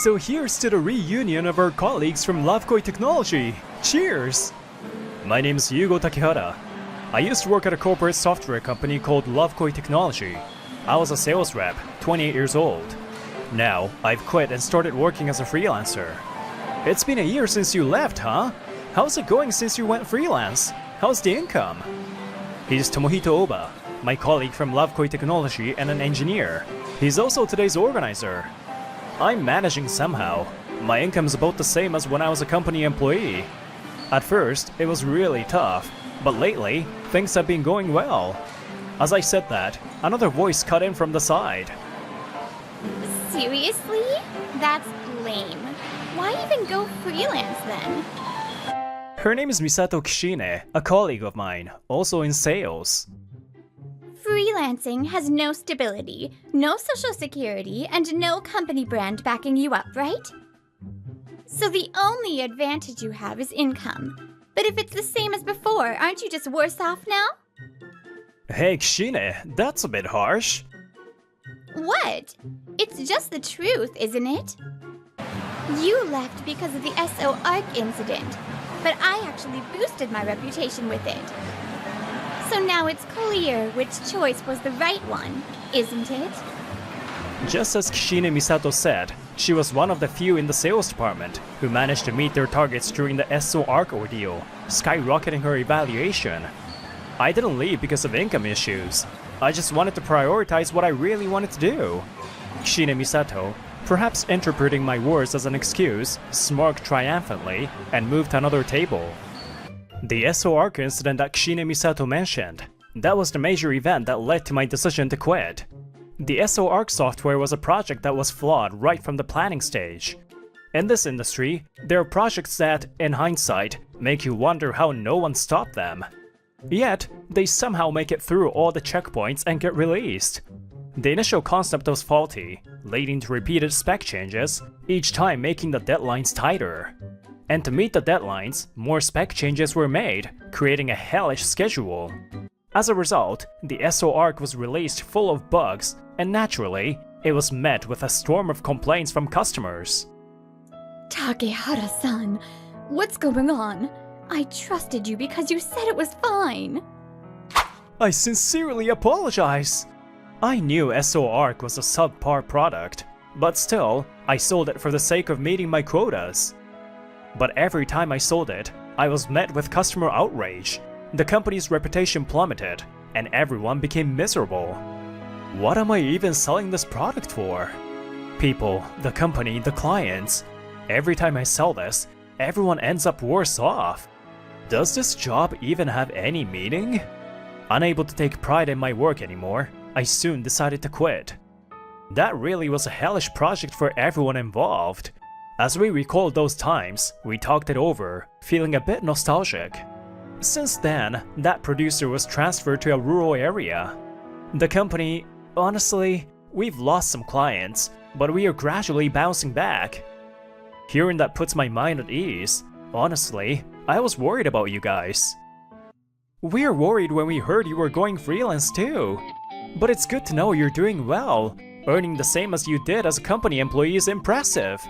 So here's to the reunion of our colleagues from Lovekoi Technology. Cheers! My name is Yugo Takehara. I used to work at a corporate software company called Lovekoi Technology. I was a sales rep, 28 years old. Now, I've quit and started working as a freelancer. It's been a year since you left, huh? How's it going since you went freelance? How's the income? He's Tomohito Oba, my colleague from Lovekoi Technology and an engineer. He's also today's organizer. I'm managing somehow. My income is about the same as when I was a company employee. At first, it was really tough, but lately, things have been going well. As I said that, another voice cut in from the side. Seriously? That's lame. Why even go freelance then? Her name is Misato Kishine, a colleague of mine, also in sales. Freelancing has no stability, no social security, and no company brand backing you up, right? So the only advantage you have is income. But if it's the same as before, aren't you just worse off now? Hey Kishine, that's a bit harsh. What? It's just the truth, isn't it? You left because of the SO Arc incident, but I actually boosted my reputation with it. So now it's clear which choice was the right one, isn't it? Just as Kishine Misato said, she was one of the few in the sales department who managed to meet their targets during the SO Arc ordeal, skyrocketing her evaluation. I didn't leave because of income issues. I just wanted to prioritize what I really wanted to do. Kishine Misato, perhaps interpreting my words as an excuse, smirked triumphantly and moved to another table. The SO Arc incident that Kishine Misato mentioned, that was the major event that led to my decision to quit. The SO Arc software was a project that was flawed right from the planning stage. In this industry, there are projects that, in hindsight, make you wonder how no one stopped them. Yet, they somehow make it through all the checkpoints and get released. The initial concept was faulty, leading to repeated spec changes, each time making the deadlines tighter. And to meet the deadlines, more spec changes were made, creating a hellish schedule. As a result, the SO Arc was released full of bugs, and naturally, it was met with a storm of complaints from customers. Takehara-san, what's going on? I trusted you because you said it was fine. I sincerely apologize! I knew SO Arc was a subpar product, but still, I sold it for the sake of meeting my quotas. But every time I sold it, I was met with customer outrage. The company's reputation plummeted, and everyone became miserable. What am I even selling this product for? People, the company, the clients. Every time I sell this, everyone ends up worse off. Does this job even have any meaning? Unable to take pride in my work anymore, I soon decided to quit. That really was a hellish project for everyone involved. As we recalled those times, we talked it over, feeling a bit nostalgic. Since then, that producer was transferred to a rural area. The company, honestly, we've lost some clients, but we are gradually bouncing back. Hearing that puts my mind at ease. Honestly, I was worried about you guys. We're worried when we heard you were going freelance too. But it's good to know you're doing well. Earning the same as you did as a company employee is impressive.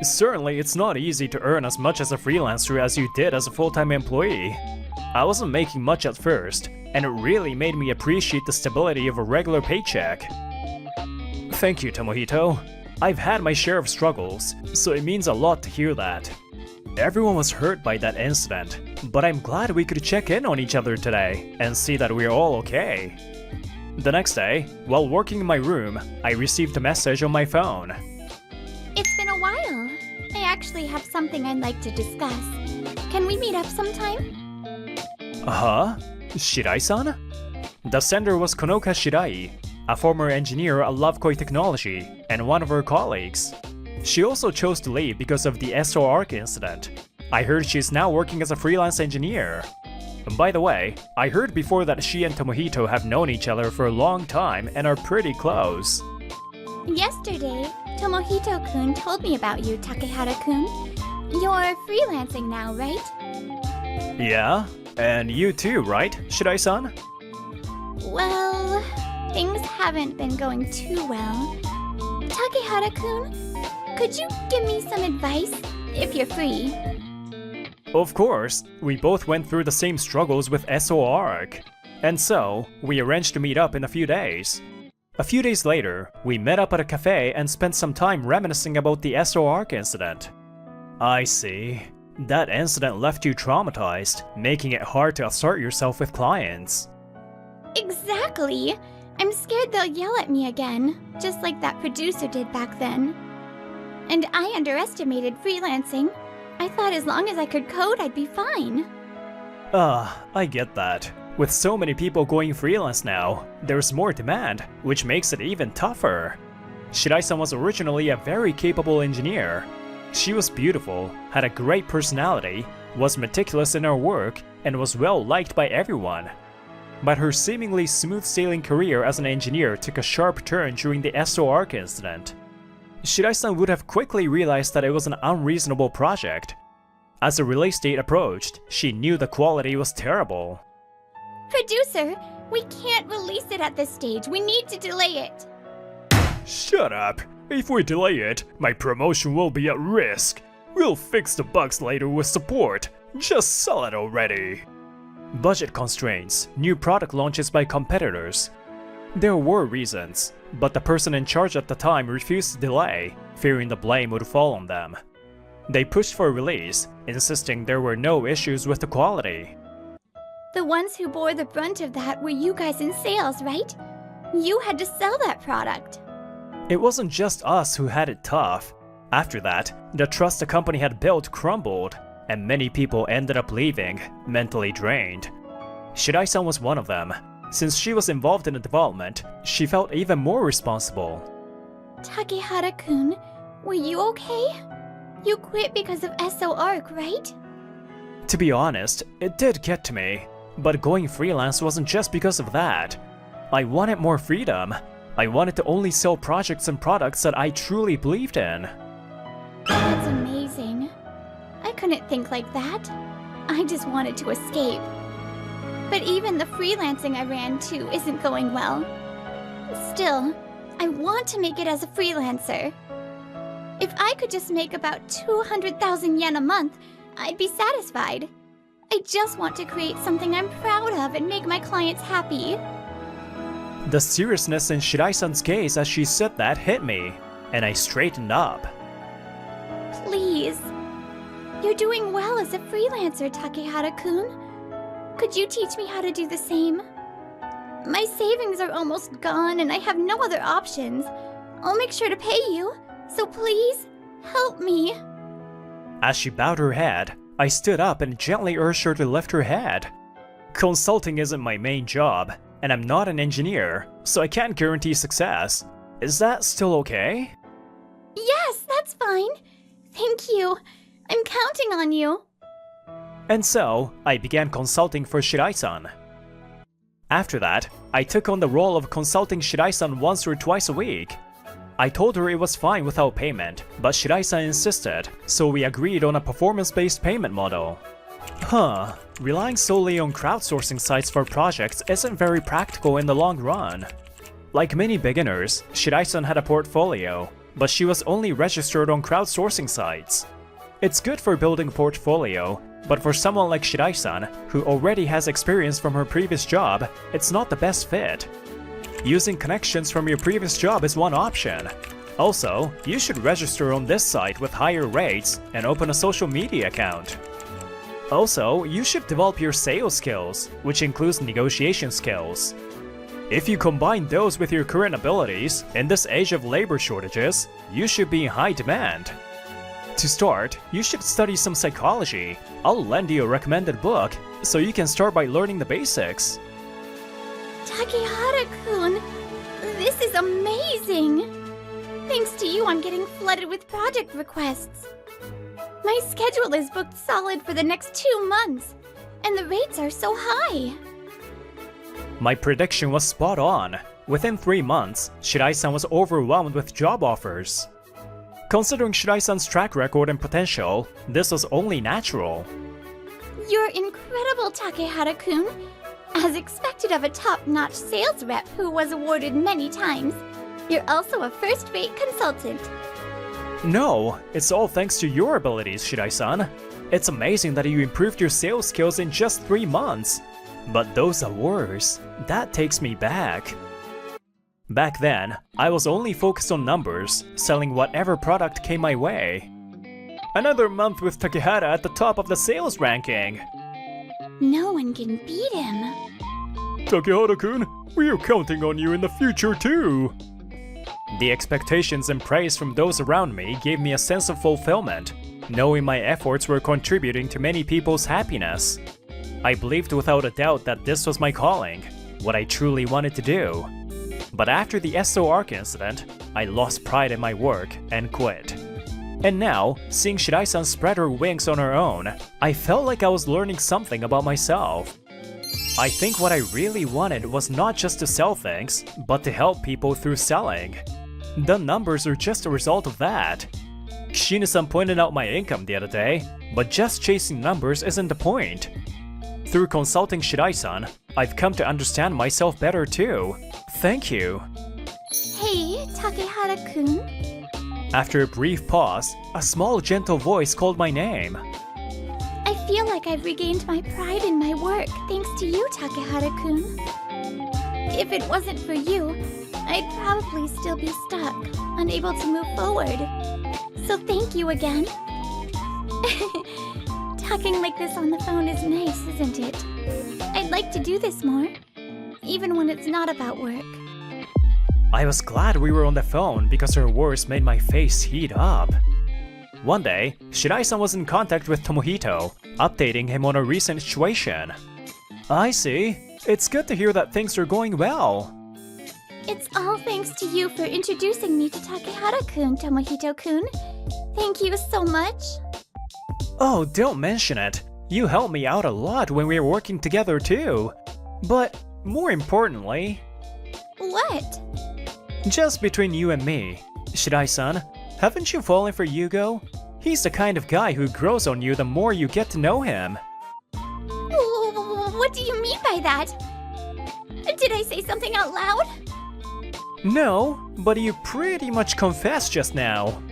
Certainly, it's not easy to earn as much as a freelancer as you did as a full-time employee. I wasn't making much at first, and it really made me appreciate the stability of a regular paycheck. Thank you, Tomohito. I've had my share of struggles, so it means a lot to hear that. Everyone was hurt by that incident, but I'm glad we could check in on each other today and see that we're all okay. The next day, while working in my room, I received a message on my phone. It's been a while. I actually have something I'd like to discuss. Can we meet up sometime? Huh? Shirai-san? The sender was Konoka Shirai, a former engineer at Lovekoi Technology and one of her colleagues. She also chose to leave because of the SO Arc incident. I heard she's now working as a freelance engineer. By the way, I heard before that she and Tomohito have known each other for a long time and are pretty close. Yesterday, Tomohito-kun told me about you, Takehara-kun. You're freelancing now, right? Yeah? And you too, right, Shirai-san? Well, things haven't been going too well. Takehara-kun, Could you give me some advice, if you're free? Of course, we both went through the same struggles with SO Arc. And so, we arranged to meet up in a few days. A few days later, we met up at a cafe and spent some time reminiscing about the SO Arc incident. I see. That incident left you traumatized, making it hard to assert yourself with clients. Exactly! I'm scared they'll yell at me again, just like that producer did back then. And I underestimated freelancing. I thought as long as I could code, I'd be fine. I get that. With so many people going freelance now, there's more demand, which makes it even tougher. Shirai-san was originally a very capable engineer. She was beautiful, had a great personality, was meticulous in her work, and was well liked by everyone. But her seemingly smooth-sailing career as an engineer took a sharp turn during the SO Arc incident. Shirai-san would have quickly realized that it was an unreasonable project. As the release date approached, she knew the quality was terrible. Producer, we can't release it at this stage. We need to delay it. Shut up! If we delay it, my promotion will be at risk. We'll fix the bugs later with support. Just sell it already. Budget constraints, new product launches by competitors. There were reasons, but the person in charge at the time refused to delay, fearing the blame would fall on them. They pushed for release, insisting there were no issues with the quality. The ones who bore the brunt of that were you guys in sales, right? You had to sell that product. It wasn't just us who had it tough. After that, the trust the company had built crumbled, and many people ended up leaving, mentally drained. Shirai-san was one of them. Since she was involved in the development, she felt even more responsible. Takehara-kun, were you okay? You quit because of SO Arc, right? To be honest, it did get to me, but going freelance wasn't just because of that. I wanted more freedom. I wanted to only sell projects and products that I truly believed in. That's amazing. I couldn't think like that. I just wanted to escape. But even the freelancing I ran too isn't going well. Still, I want to make it as a freelancer. If I could just make about 200,000 yen a month, I'd be satisfied. I just want to create something I'm proud of and make my clients happy. The seriousness in Shirai-san's gaze as she said that hit me, and I straightened up. Please. You're doing well as a freelancer, Takehara-kun. Could you teach me how to do the same? My savings are almost gone and I have no other options. I'll make sure to pay you, so please, help me. As she bowed her head, I stood up and gently urged her to lift her head. Consulting isn't my main job, and I'm not an engineer, so I can't guarantee success. Is that still okay? Yes, that's fine. Thank you. I'm counting on you. And so, I began consulting for Shirai-san. After that, I took on the role of consulting Shirai-san once or twice a week. I told her it was fine without payment, but Shirai-san insisted, so we agreed on a performance-based payment model. Relying solely on crowdsourcing sites for projects isn't very practical in the long run. Like many beginners, Shirai-san had a portfolio, but she was only registered on crowdsourcing sites. It's good for building a portfolio, but for someone like Shirai-san, who already has experience from her previous job, it's not the best fit. Using connections from your previous job is one option. Also, you should register on this site with higher rates and open a social media account. Also, you should develop your sales skills, which includes negotiation skills. If you combine those with your current abilities, in this age of labor shortages, you should be in high demand. To start, you should study some psychology. I'll lend you a recommended book, so you can start by learning the basics. Takehara-kun, this is amazing! Thanks to you, I'm getting flooded with project requests. My schedule is booked solid for the next 2 months, and the rates are so high. My prediction was spot on. Within 3 months, Shirai-san was overwhelmed with job offers. Considering Shirai-san's track record and potential, this was only natural. You're incredible, Takehara-kun. As expected of a top-notch sales rep who was awarded many times, you're also a first-rate consultant. No, it's all thanks to your abilities, Shirai-san. It's amazing that you improved your sales skills in just 3 months. But those awards, that takes me back. Back then, I was only focused on numbers, selling whatever product came my way. Another month with Takehara at the top of the sales ranking. No one can beat him. Takehara-kun, we are counting on you in the future too. The expectations and praise from those around me gave me a sense of fulfillment, knowing my efforts were contributing to many people's happiness. I believed without a doubt that this was my calling, what I truly wanted to do. But after the SO Arc incident, I lost pride in my work and quit. And now, seeing Shirai-san spread her wings on her own, I felt like I was learning something about myself. I think what I really wanted was not just to sell things, but to help people through selling. The numbers are just a result of that. Kishino-san pointed out my income the other day, but just chasing numbers isn't the point. Through consulting Shirai-san, I've come to understand myself better too. Thank you. Hey, Takehara-kun. After a brief pause, a small gentle voice called my name. I feel like I've regained my pride in my work thanks to you, Takehara-kun. If it wasn't for you, I'd probably still be stuck, unable to move forward. So thank you again. Talking like this on the phone is nice, isn't it? I'd like to do this more, even when it's not about work. I was glad we were on the phone because her words made my face heat up. One day, Shirai-san was in contact with Tomohito, updating him on a recent situation. I see. It's good to hear that things are going well. It's all thanks to you for introducing me to Takehara-kun, Tomohito-kun. Thank you so much. Oh, don't mention it. You helped me out a lot when we were working together too. But more importantly... What? Just between you and me, Shirai-san, haven't you fallen for Yugo? He's the kind of guy who grows on you the more you get to know him. What do you mean by that? Did I say something out loud? No, but you pretty much confessed just now.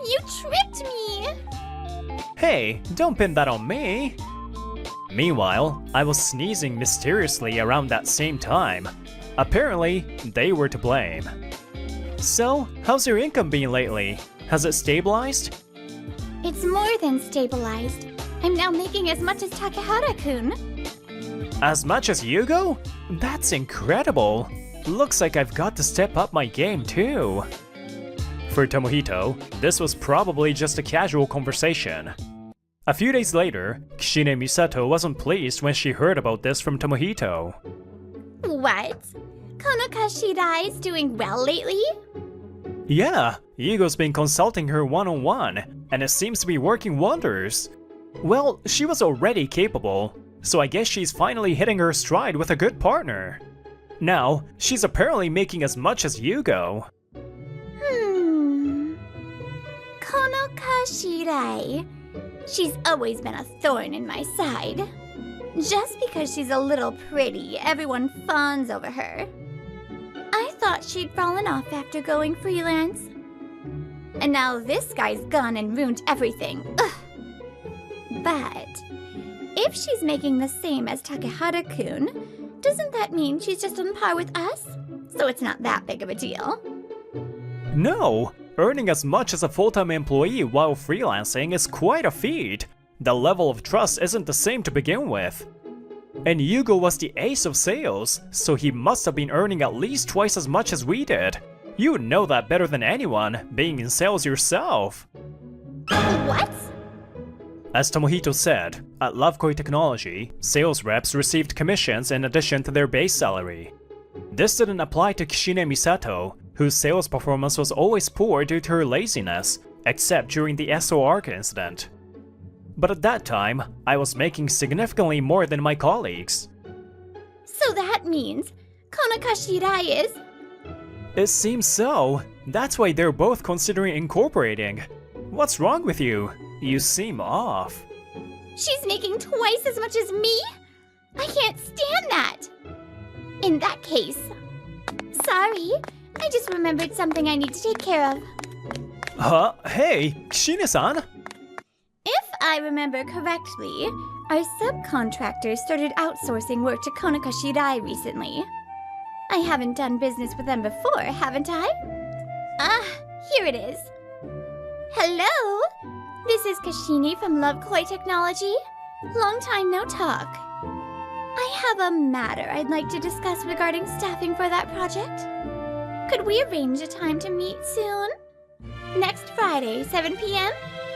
You tricked me! Hey, don't pin that on me! Meanwhile, I was sneezing mysteriously around that same time. Apparently, they were to blame. So, how's your income been lately? Has it stabilized? It's more than stabilized. I'm now making as much as Takehara-kun. As much as Yugo? That's incredible! Looks like I've got to step up my game too. For Tomohito, this was probably just a casual conversation. A few days later, Kishine Misato wasn't pleased when she heard about this from Tomohito. What? Konoka Shirai's doing well lately? Yeah, Yugo's been consulting her one-on-one, and it seems to be working wonders. Well, she was already capable, so I guess she's finally hitting her stride with a good partner. Now, she's apparently making as much as Yugo. Konoka Shirai. She's always been a thorn in my side. Just because she's a little pretty, everyone fawns over her. I thought she'd fallen off after going freelance. And now this guy's gone and ruined everything. Ugh. But if she's making the same as Takehara-kun, doesn't that mean she's just on par with us? So it's not that big of a deal. No! Earning as much as a full-time employee while freelancing is quite a feat. The level of trust isn't the same to begin with. And Yugo was the ace of sales, so he must have been earning at least twice as much as we did. You would know that better than anyone, being in sales yourself. What? As Tomohito said, at Lovekoi Technology, sales reps received commissions in addition to their base salary. This didn't apply to Kishine Misato, whose sales performance was always poor due to her laziness, except during the SO Arc incident. But at that time, I was making significantly more than my colleagues. So that means Konoka Shirai is... It seems so. That's why they're both considering incorporating. What's wrong with you? You seem off. She's making twice as much as me? I can't stand that! In that case... Sorry, I just remembered something I need to take care of. Hey, Kishine-san! If I remember correctly, our subcontractors started outsourcing work to Konoka Shirai recently. I haven't done business with them before, haven't I? Here it is. Hello? This is Kashini from Love Koi Technology. Long time no talk. I have a matter I'd like to discuss regarding staffing for that project. Could we arrange a time to meet soon? Next Friday, 7 p.m.?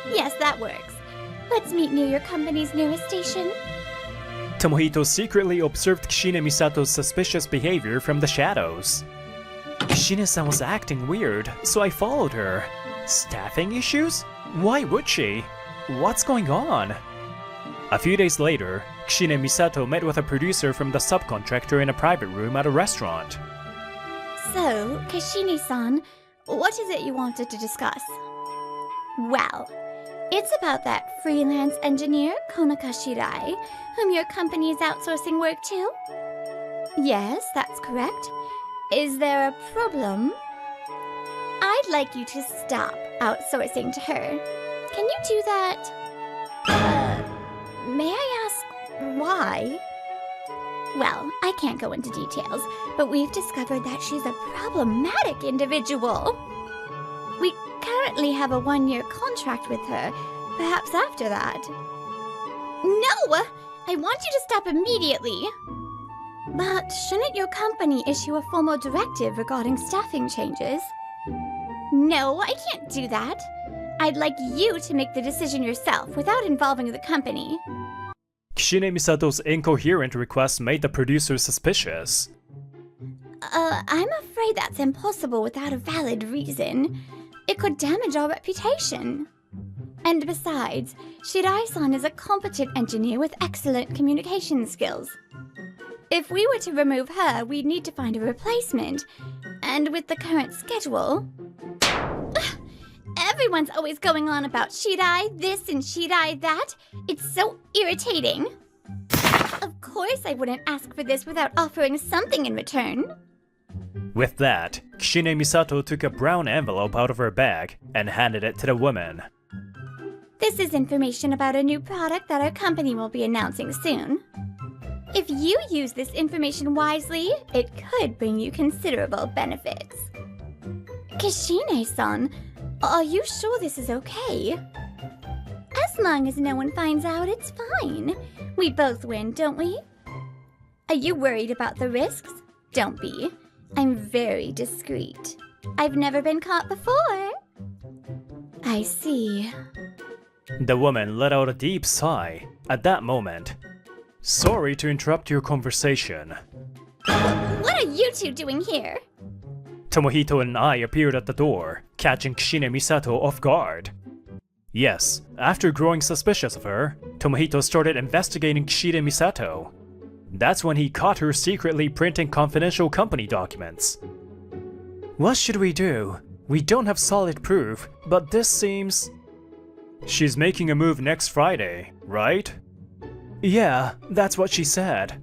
Yes, that works. Let's meet near your company's nearest station. Tomohito secretly observed Kishine Misato's suspicious behavior from the shadows. Kishine-san was acting weird, so I followed her. Staffing issues? Why would she? What's going on? A few days later, Kishine Misato met with a producer from the subcontractor in a private room at a restaurant. So, Kashini-san, what is it you wanted to discuss? Well, it's about that freelance engineer, Konoka Shirai, whom your company is outsourcing work to? Yes, that's correct. Is there a problem? I'd like you to stop outsourcing to her. Can you do that? May I ask why? Well, I can't go into details, but we've discovered that she's a problematic individual. We currently have a 1-year contract with her. Perhaps after that. No! I want you to stop immediately! But shouldn't your company issue a formal directive regarding staffing changes? No, I can't do that. I'd like you to make the decision yourself without involving the company. Kishine Misato's incoherent request made the producer suspicious. I'm afraid that's impossible without a valid reason. It could damage our reputation. And besides, Shirai-san is a competent engineer with excellent communication skills. If we were to remove her, we'd need to find a replacement. And with the current schedule... Everyone's always going on about Shirai this and Shirai that. It's so irritating. Of course I wouldn't ask for this without offering something in return. With that, Kishine Misato took a brown envelope out of her bag and handed it to the woman. This is information about a new product that our company will be announcing soon. If you use this information wisely, it could bring you considerable benefits. Kishine-san, are you sure this is okay? As long as no one finds out, it's fine. We both win, don't we? Are you worried about the risks? Don't be. I'm very discreet. I've never been caught before. I see. The woman let out a deep sigh at that moment. Sorry to interrupt your conversation. What are you two doing here? Tomohito and I appeared at the door, catching Kishine Misato off guard. Yes, after growing suspicious of her, Tomohito started investigating Kishine Misato. That's when he caught her secretly printing confidential company documents. What should we do? We don't have solid proof, but this seems... She's making a move next Friday, right? Yeah, that's what she said.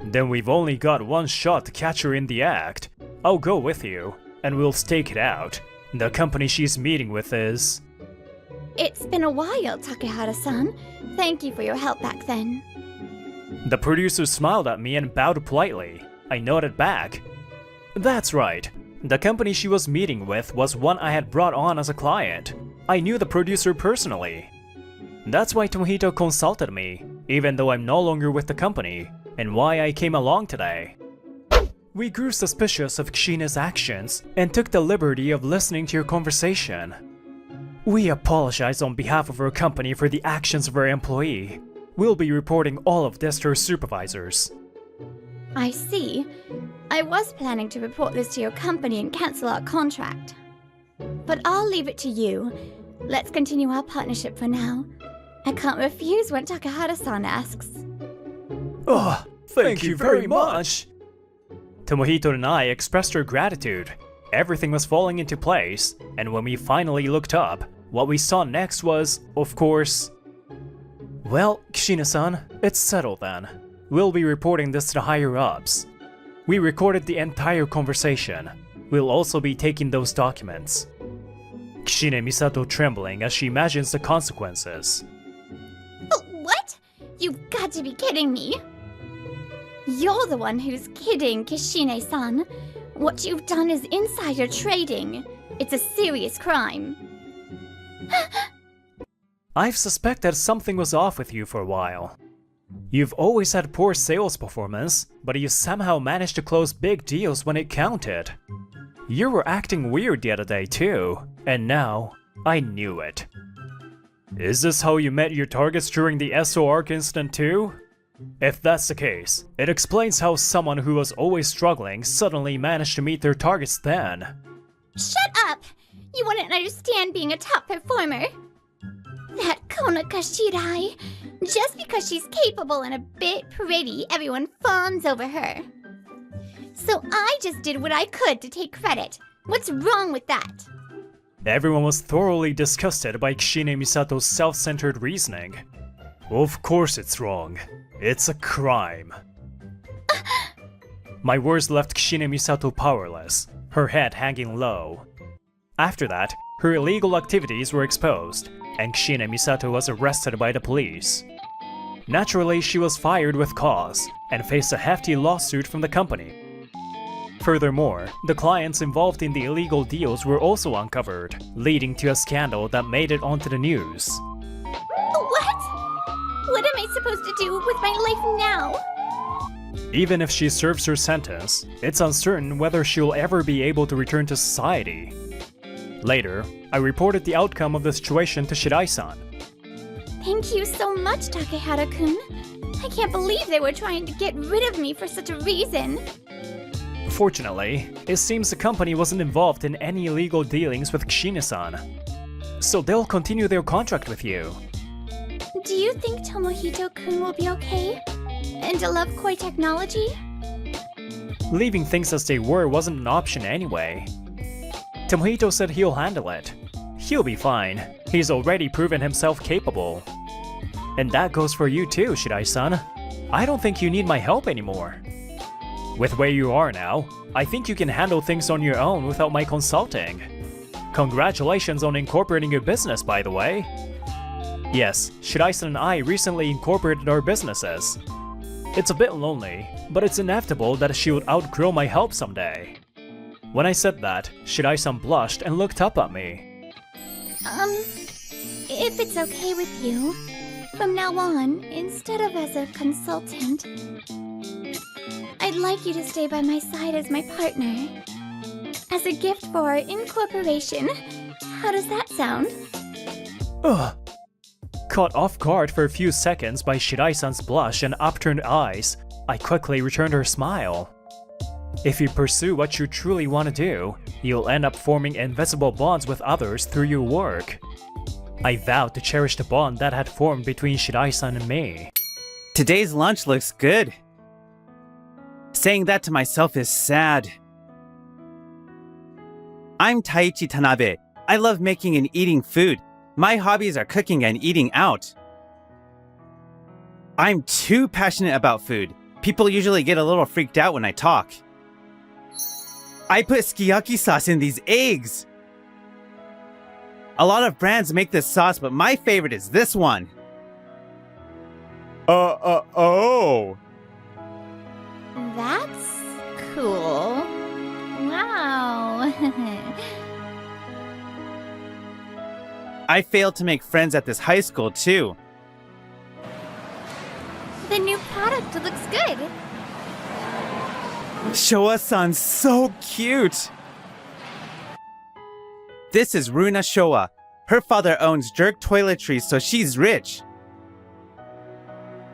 Then we've only got one shot to catch her in the act. I'll go with you, and we'll stake it out. The company she's meeting with is... It's been a while, Takehara-san. Thank you for your help back then. The producer smiled at me and bowed politely. I nodded back. That's right. The company she was meeting with was one I had brought on as a client. I knew the producer personally. That's why Tomohito consulted me, even though I'm no longer with the company, and why I came along today. We grew suspicious of Kishine's actions and took the liberty of listening to your conversation. We apologize on behalf of our company for the actions of our employee. We'll be reporting all of this to our supervisors. I see. I was planning to report this to your company and cancel our contract. But I'll leave it to you. Let's continue our partnership for now. I can't refuse when Takehara-san asks. Oh, thank you very much! Tomohito and I expressed our gratitude. Everything was falling into place, and when we finally looked up, what we saw next was, of course... Well, Kishine-san, it's settled then. We'll be reporting this to the higher-ups. We recorded the entire conversation. will also be taking those documents. Kishine Misato trembling as she imagines the consequences. What? You've got to be kidding me. You're the one who's kidding, Kishine-san. What you've done is insider trading. It's a serious crime. I've suspected something was off with you for a while. You've always had poor sales performance, but you somehow managed to close big deals when it counted. You were acting weird the other day too, and now I knew it. Is this how you met your targets during the SO Arc incident too? If that's the case, it explains how someone who was always struggling suddenly managed to meet their targets then. Shut up! You wouldn't understand being a top performer. That Konaka Shirai. Just because she's capable and a bit pretty, everyone fawns over her. So I just did what I could to take credit. What's wrong with that? Everyone was thoroughly disgusted by Kishine Misato's self-centered reasoning. Of course it's wrong. It's a crime. My words left Kishine Misato powerless, her head hanging low. After that, her illegal activities were exposed, and Kishine Misato was arrested by the police. Naturally, she was fired with cause, and faced a hefty lawsuit from the company. Furthermore, the clients involved in the illegal deals were also uncovered, leading to a scandal that made it onto the news. What? What am I supposed to do with my life now? Even if she serves her sentence, it's uncertain whether she'll ever be able to return to society. Later, I reported the outcome of the situation to Shirai-san. Thank you so much, Takehara-kun. I can't believe they were trying to get rid of me for such a reason. Fortunately, it seems the company wasn't involved in any illegal dealings with Kishine-san, so they'll continue their contract with you. Do you think Tomohito-kun will be okay? And to love Koi Technology? Leaving things as they were wasn't an option anyway. Tomohito said he'll handle it. He'll be fine. He's already proven himself capable. And that goes for you too, Shirai-san. I don't think you need my help anymore. With where you are now, I think you can handle things on your own without my consulting. Congratulations on incorporating your business, by the way. Yes, Shirai-san and I recently incorporated our businesses. It's a bit lonely, but it's inevitable that she would outgrow my help someday. When I said that, Shirai-san blushed and looked up at me. If it's okay with you, from now on, instead of as a consultant, I'd like you to stay by my side as my partner. As a gift for our incorporation. How does that sound? Ugh. Caught off guard for a few seconds by Shirai-san's blush and upturned eyes, I quickly returned her smile. If you pursue what you truly want to do, you'll end up forming invisible bonds with others through your work. I vowed to cherish the bond that had formed between Shirai-san and me. Today's lunch looks good. Saying that to myself is sad. I'm Taichi Tanabe. I love making and eating food. My hobbies are cooking and eating out. I'm too passionate about food. People usually get a little freaked out when I talk. I put sukiyaki sauce in these eggs. A lot of brands make this sauce, but my favorite is this one. Oh. That's cool. Wow. I failed to make friends at this high school, too. The new product looks good. Showa-san's so cute! This is Runa Showa. Her father owns Jerk Toiletries, so she's rich.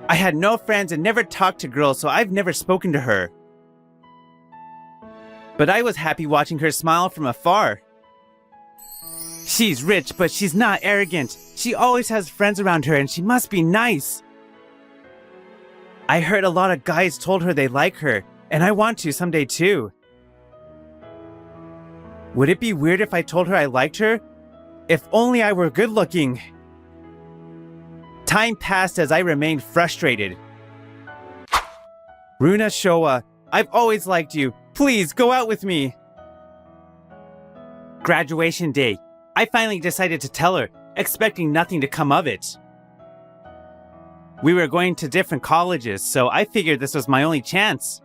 I had no friends and never talked to girls, so I've never spoken to her. But I was happy watching her smile from afar. She's rich, but she's not arrogant. She always has friends around her and she must be nice. I heard a lot of guys told her they like her, and I want to someday too. Would it be weird if I told her I liked her? If only I were good looking. Time passed as I remained frustrated. Runa Showa, I've always liked you. Please go out with me. Graduation day. I finally decided to tell her, expecting nothing to come of it. We were going to different colleges, so I figured this was my only chance.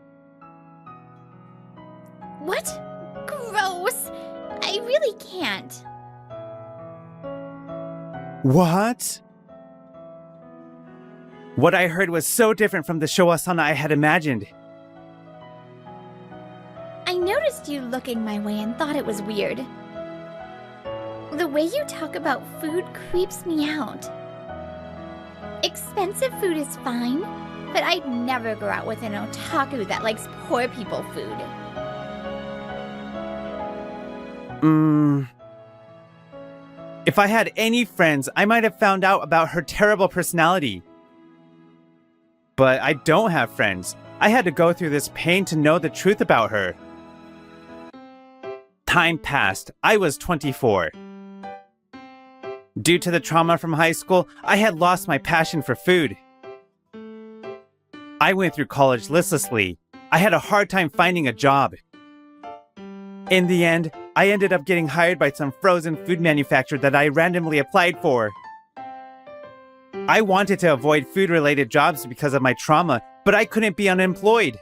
What? Gross! I really can't. What? What I heard was so different from the Showa-sana I had imagined. I noticed you looking my way and thought it was weird. The way you talk about food creeps me out. Expensive food is fine, but I'd never go out with an otaku that likes poor people food. If I had any friends, I might have found out about her terrible personality. But I don't have friends. I had to go through this pain to know the truth about her. Time passed. I was 24. Due to the trauma from high school, I had lost my passion for food. I went through college listlessly. I had a hard time finding a job. In the end, I ended up getting hired by some frozen food manufacturer that I randomly applied for. I wanted to avoid food-related jobs because of my trauma, but I couldn't be unemployed.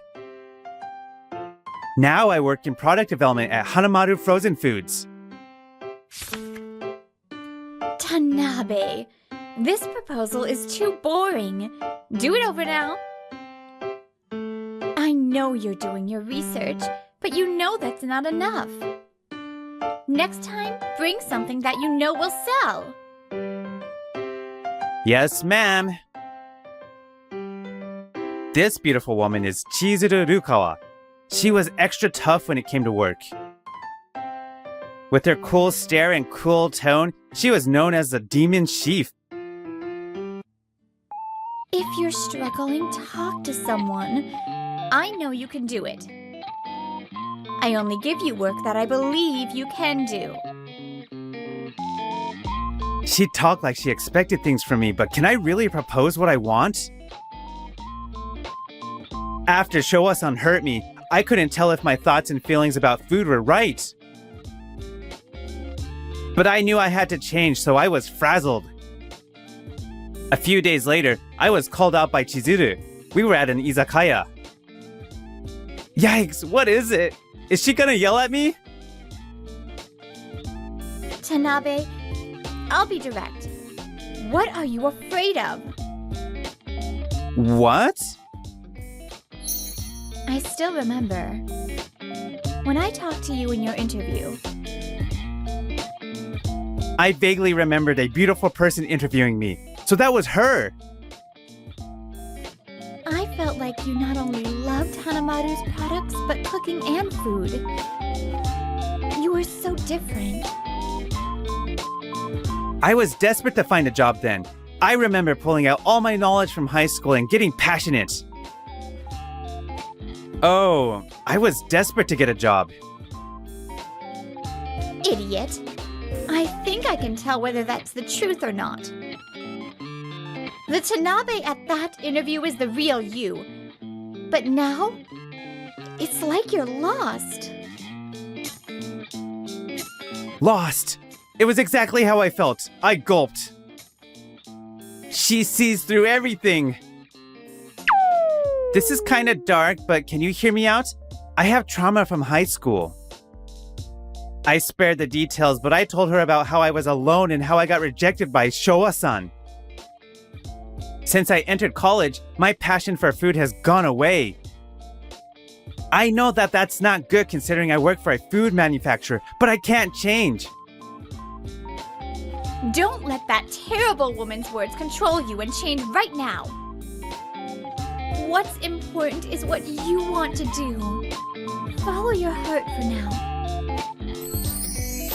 Now I work in product development at Hanamaru Frozen Foods. Tanabe, this proposal is too boring. Do it over now. I know you're doing your research, but you know that's not enough. Next time, bring something that you know will sell. Yes, ma'am. This beautiful woman is Chizuru Rukawa. She was extra tough when it came to work. With her cool stare and cool tone, she was known as the Demon Chief. If you're struggling, talk to someone. I know you can do it. I only give you work that I believe you can do. She talked like she expected things from me, but can I really propose what I want? After Showa-san hurt me, I couldn't tell if my thoughts and feelings about food were right. But I knew I had to change, so I was frazzled. A few days later, I was called out by Chizuru. We were at an izakaya. Yikes, what is it? Is she gonna yell at me? Tanabe, I'll be direct. What are you afraid of? What? I still remember. When I talked to you in your interview. I vaguely remembered a beautiful person interviewing me, so that was her. I felt like you not only loved Hanamaru's products, but cooking and food. You were so different. I was desperate to find a job then. I remember pulling out all my knowledge from high school and getting passionate. Oh, I was desperate to get a job. Idiot. I think I can tell whether that's the truth or not. The Tanabe at that interview is the real you. But now, it's like you're lost. Lost. It was exactly how I felt. I gulped. She sees through everything. This is kind of dark, but can you hear me out? I have trauma from high school. I spared the details, but I told her about how I was alone and how I got rejected by Showa-san. Since I entered college, my passion for food has gone away. I know that that's not good considering I work for a food manufacturer, but I can't change. Don't let that terrible woman's words control you and change right now. What's important is what you want to do. Follow your heart for now.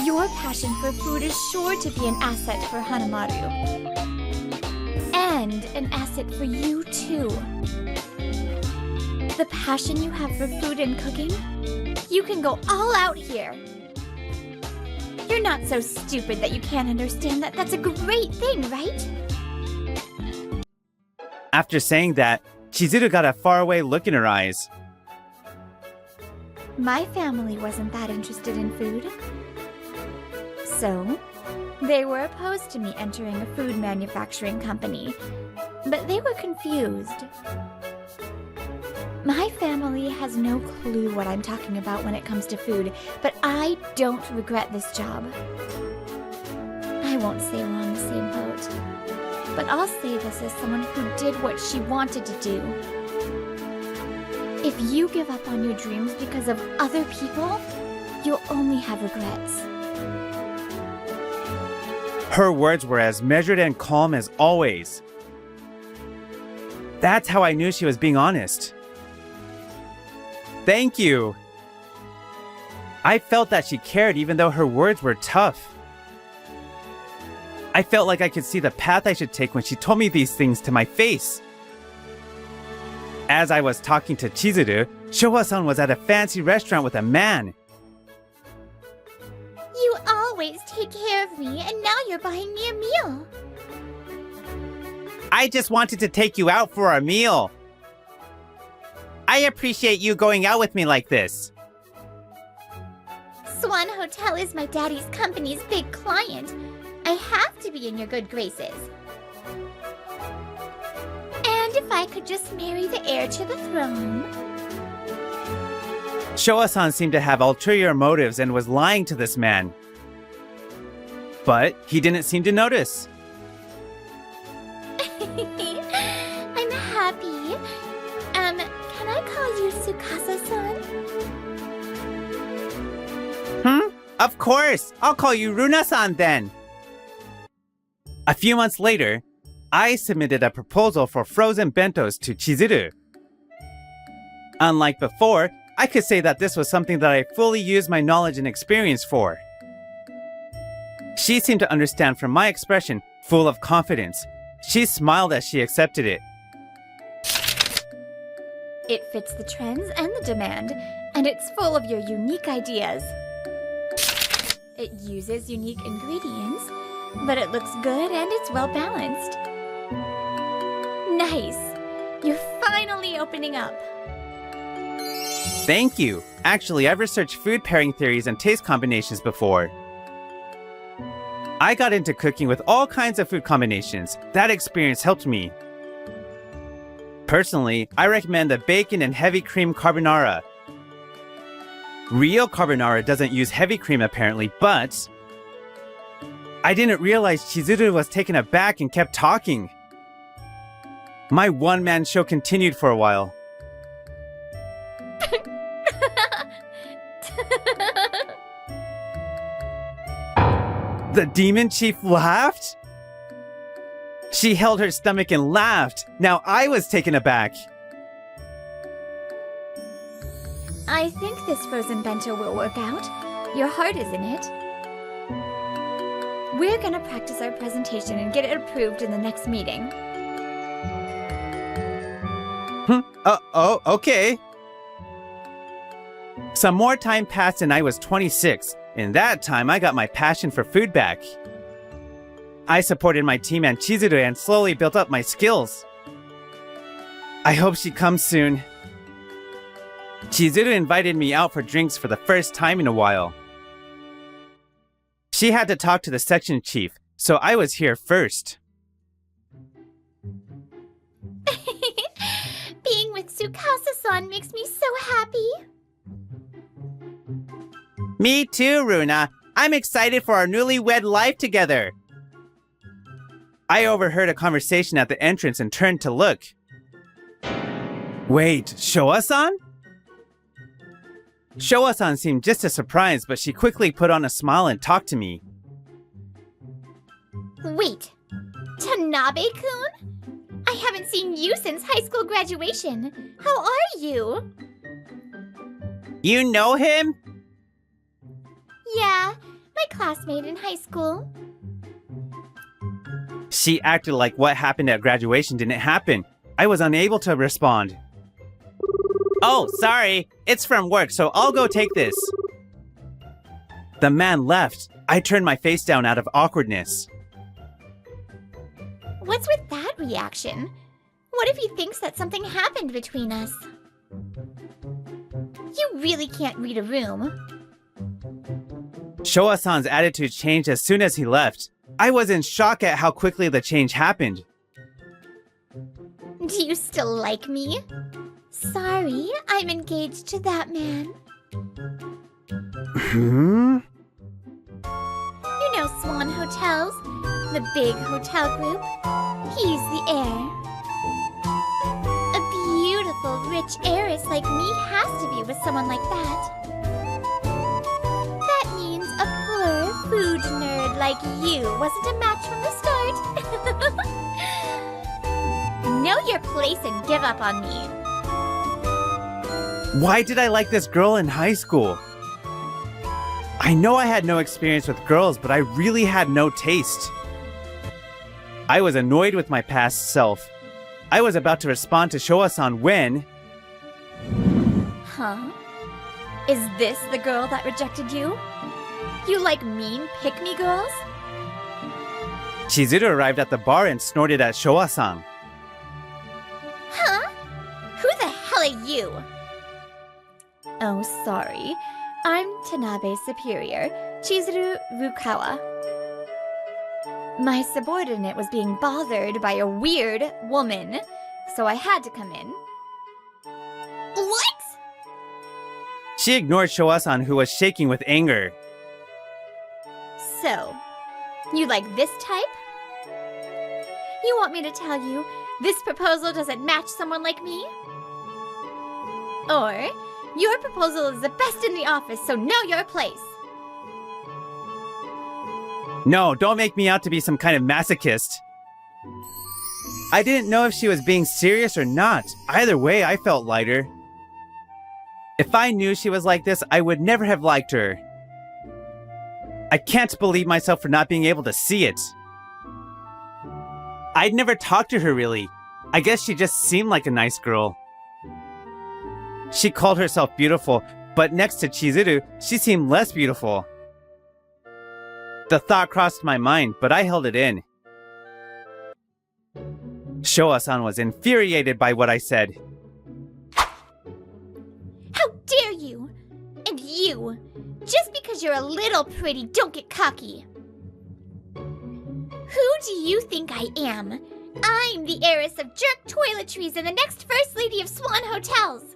Your passion for food is sure to be an asset for Hanamaru. And an asset for you, too. The passion you have for food and cooking, you can go all out here. You're not so stupid that you can't understand that that's a great thing, right? After saying that, Chizuru got a faraway look in her eyes. My family wasn't that interested in food. So, they were opposed to me entering a food manufacturing company, but they were confused. My family has no clue what I'm talking about when it comes to food, but I don't regret this job. I won't say we're on the same boat, but I'll say this as someone who did what she wanted to do. If you give up on your dreams because of other people, you'll only have regrets. Her words were as measured and calm as always. That's how I knew she was being honest. Thank you. I felt that she cared even though her words were tough. I felt like I could see the path I should take when she told me these things to my face. As I was talking to Chizuru, Showa-san was at a fancy restaurant with a man. You always take care of me, and now you're buying me a meal. I just wanted to take you out for a meal. I appreciate you going out with me like this. Swan Hotel is my daddy's company's big client. I have to be in your good graces. And if I could just marry the heir to the throne. Showa-san seemed to have ulterior motives and was lying to this man. But he didn't seem to notice. I'm happy. Can I call you Tsukasa-san? Of course! I'll call you Runa-san then! A few months later, I submitted a proposal for frozen bentos to Chizuru. Unlike before, I could say that this was something that I fully used my knowledge and experience for. She seemed to understand from my expression, full of confidence. She smiled as she accepted it. It fits the trends and the demand, and it's full of your unique ideas. It uses unique ingredients, but it looks good and it's well balanced. Nice! You're finally opening up. Thank you. Actually, I've researched food pairing theories and taste combinations before. I got into cooking with all kinds of food combinations. That experience helped me. Personally, I recommend the bacon and heavy cream carbonara. Real carbonara doesn't use heavy cream apparently, but I didn't realize Chizuru was taken aback and kept talking. My one-man show continued for a while. The demon chief laughed? She held her stomach and laughed. Now I was taken aback. I think this frozen bento will work out. Your heart is in it. We're gonna practice our presentation and get it approved in the next meeting. Okay. Some more time passed and I was 26. In that time, I got my passion for food back. I supported my team and Chizuru and slowly built up my skills. I hope she comes soon. Chizuru invited me out for drinks for the first time in a while. She had to talk to the section chief, so I was here first. Being with Tsukasa-san makes me so happy. Me too, Runa. I'm excited for our newlywed life together. I overheard a conversation at the entrance and turned to look. Wait, Showa-san? Showa-san seemed just as surprised, but she quickly put on a smile and talked to me. Wait, Tanabe-kun? I haven't seen you since high school graduation. How are you? You know him? Yeah, my classmate in high school. She acted like what happened at graduation didn't happen. I was unable to respond. Oh, sorry. It's from work, so I'll go take this. The man left. I turned my face down out of awkwardness. What's with that reaction? What if he thinks that something happened between us? You really can't read a room. Showa-san's attitude changed as soon as he left. I was in shock at how quickly the change happened. Do you still like me? Sorry, I'm engaged to that man. Hmm? You know Swan Hotels, the big hotel group? He's the heir. A beautiful, rich heiress like me has to be with someone like that. That means a poor food nerd like you wasn't a match from the start. Know your place and give up on me. Why did I like this girl in high school? I know I had no experience with girls, but I really had no taste. I was annoyed with my past self. I was about to respond to Showa-san when... Huh? Is this the girl that rejected you? You like mean pick-me girls? Chizuru arrived at the bar and snorted at Showa-san. Huh? Who the hell are you? Oh, sorry. I'm Tanabe's superior, Chizuru Rukawa. My subordinate was being bothered by a weird woman, so I had to come in. What? She ignored Showa-san, who was shaking with anger. So, you like this type? You want me to tell you this proposal doesn't match someone like me? Or, your proposal is the best in the office, so know your place. No, don't make me out to be some kind of masochist. I didn't know if she was being serious or not. Either way, I felt lighter. If I knew she was like this, I would never have liked her. I can't believe myself for not being able to see it. I'd never talked to her really. I guess she just seemed like a nice girl. She called herself beautiful, but next to Chizuru, she seemed less beautiful. The thought crossed my mind, but I held it in. Showa-san was infuriated by what I said. How dare you! And you! Just because you're a little pretty, don't get cocky. Who do you think I am? I'm the heiress of jerk toiletries and the next first lady of Swan Hotels.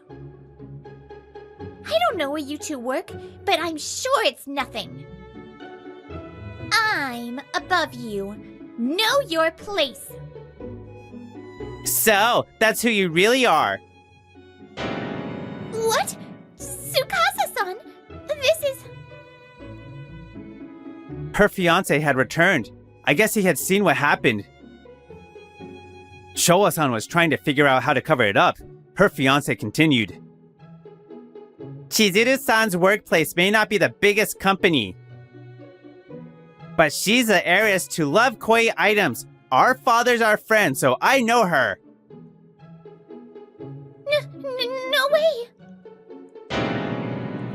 I don't know where you two work, but I'm sure it's nothing. I'm above you. Know your place. So, that's who you really are. What? Tsukasa-san? This is... Her fiancé had returned. I guess he had seen what happened. Showa-san was trying to figure out how to cover it up. Her fiancé continued. Chizuru-san's workplace may not be the biggest company, but she's the heiress to love koi items. Our fathers are friends, so I know her. No way!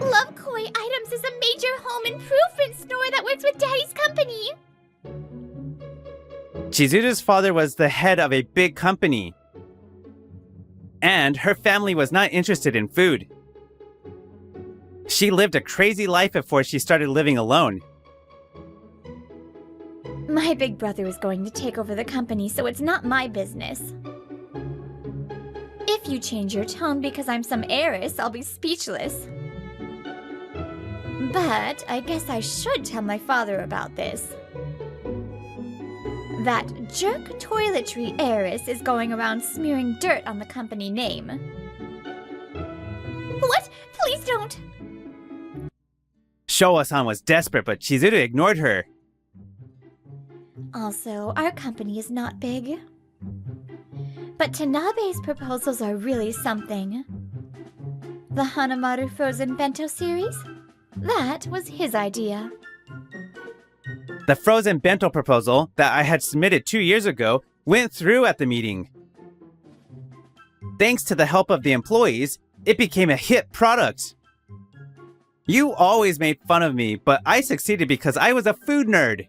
Love Koi Items is a major home improvement store that works with Daddy's company. Chizuru's father was the head of a big company, and her family was not interested in food. She lived a crazy life before she started living alone. My big brother is going to take over the company, so it's not my business. If you change your tone because I'm some heiress, I'll be speechless. But I guess I should tell my father about this. That jerk toiletry heiress is going around smearing dirt on the company name. What? Please don't! Showa-san was desperate, but Chizuru ignored her. Also, our company is not big. But Tanabe's proposals are really something. The Hanamaru Frozen Bento series? That was his idea. The frozen bento proposal that I had submitted 2 years ago went through at the meeting. Thanks to the help of the employees, it became a hit product. You always made fun of me, but I succeeded because I was a food nerd.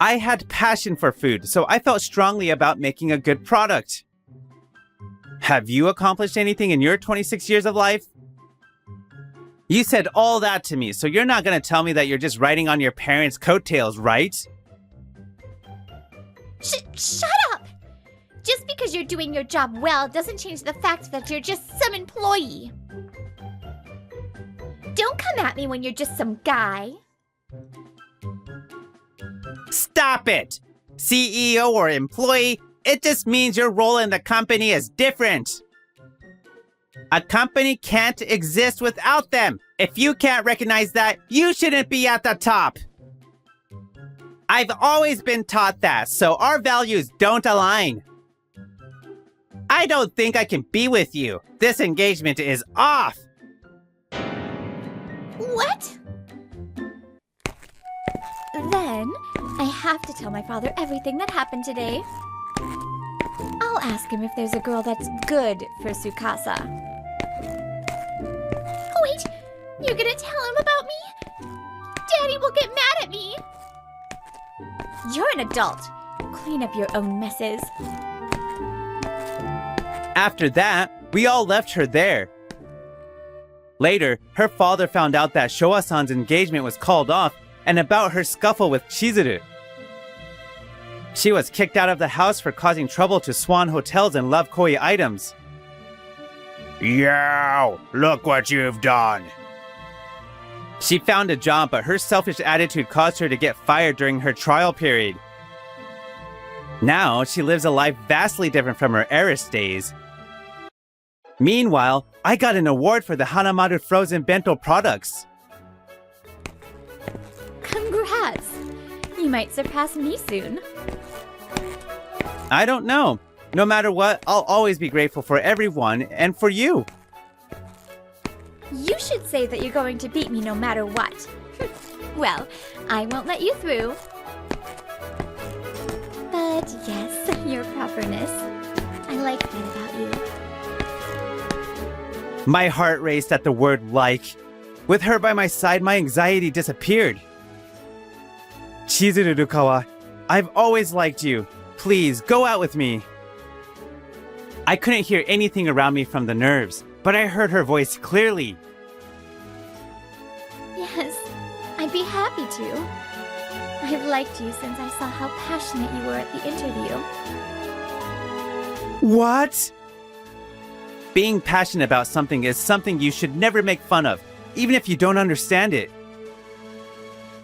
I had passion for food, so I felt strongly about making a good product. Have you accomplished anything in your 26 years of life? You said all that to me, so you're not gonna tell me that you're just riding on your parents' coattails, right? Shut up! Just because you're doing your job well doesn't change the fact that you're just some employee. Don't come at me when you're just some guy. Stop it! CEO or employee, it just means your role in the company is different. A company can't exist without them. If you can't recognize that, you shouldn't be at the top. I've always been taught that, so our values don't align. I don't think I can be with you. This engagement is off. What? Then, I have to tell my father everything that happened today. I'll ask him if there's a girl that's good for Tsukasa. Wait, you're gonna tell him about me? Daddy will get mad at me! You're an adult. Clean up your own messes. After that, we all left her there. Later, her father found out that Showa-san's engagement was called off and about her scuffle with Chizuru. She was kicked out of the house for causing trouble to Swan Hotels and Love Koi items. Yow! Look what you've done! She found a job, but her selfish attitude caused her to get fired during her trial period. Now, she lives a life vastly different from her heiress days. Meanwhile, I got an award for the Hanamaru frozen bento products. Congrats! You might surpass me soon. I don't know. No matter what, I'll always be grateful for everyone and for you. You should say that you're going to beat me no matter what. Well, I won't let you through. But yes, your properness. I like that about you. My heart raced at the word like. With her by my side, my anxiety disappeared. Chizuru Rukawa, I've always liked you. Please, go out with me. I couldn't hear anything around me from the nerves, but I heard her voice clearly. Yes, I'd be happy to. I've liked you since I saw how passionate you were at the interview. What? Being passionate about something is something you should never make fun of, even if you don't understand it.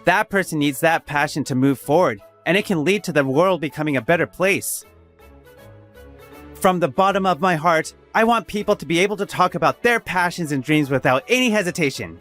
That person needs that passion to move forward, and it can lead to the world becoming a better place. From the bottom of my heart, I want people to be able to talk about their passions and dreams without any hesitation.